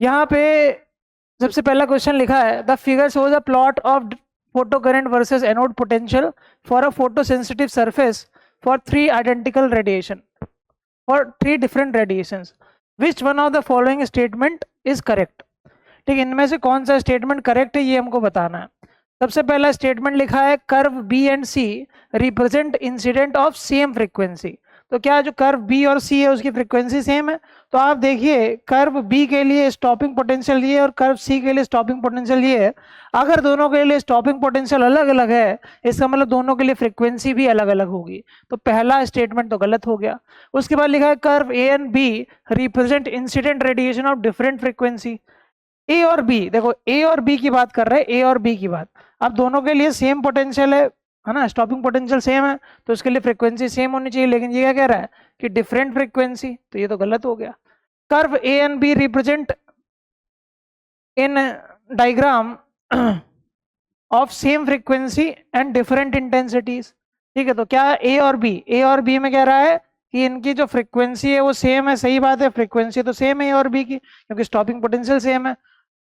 यहाँ पे सबसे पहला क्वेश्चन लिखा है the figure shows a plot of photo current versus anode potential for a photo sensitive surface for three identical radiation for three different radiations which one of the following statement is correct. ठीक है, इनमें से कौन सा statement correct है ये हमको बताना है। सबसे पहला स्टेटमेंट लिखा है curve B and C represent incident of same frequency. तो क्या जो कर्व बी और सी है उसकी फ्रीक्वेंसी सेम है? तो आप देखिए कर्व बी के लिए स्टॉपिंग पोटेंशियल ये और कर्व सी के लिए स्टॉपिंग पोटेंशियल ये है। अगर दोनों के लिए स्टॉपिंग पोटेंशियल अलग अलग है इसका मतलब दोनों के लिए फ्रीक्वेंसी भी अलग अलग होगी। तो पहला स्टेटमेंट तो गलत हो गया। उसके बाद लिखा है curve A and B represent incident radiation of different frequency. A और बी, देखो ए और बी की बात कर रहे हैं, ए और बी की बात। अब दोनों के लिए सेम पोटेंशियल है ना, स्टॉपिंग पोटेंशियल सेम है तो इसके लिए फ्रीक्वेंसी सेम होनी चाहिए, लेकिन ये क्या कह रहा है कि डिफरेंट फ्रीक्वेंसी, तो ये तो गलत हो गया। Curve A and B represent in diagram of same frequency and different intensities. ठीक है, तो क्या ए और बी में कह रहा है कि इनकी जो फ्रीक्वेंसी है वो सेम है, सही बात है, फ्रीक्वेंसी तो सेम है ए और बी की क्योंकि स्टॉपिंग पोटेंशियल सेम है।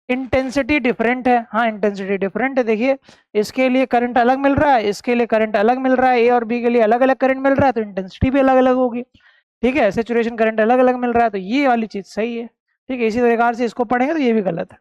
इंटेंसिटी डिफरेंट है, हाँ इंटेंसिटी डिफरेंट है। देखिए इसके लिए करंट अलग मिल रहा है, इसके लिए करंट अलग मिल रहा है, ए और बी के लिए अलग अलग करंट मिल रहा है तो इंटेंसिटी भी अलग अलग होगी। ठीक है, सेचुरेशन करंट अलग अलग मिल रहा है तो ये वाली चीज सही है। ठीक है, इसी प्रकार से इसको पढ़ेंगे तो ये भी गलत है।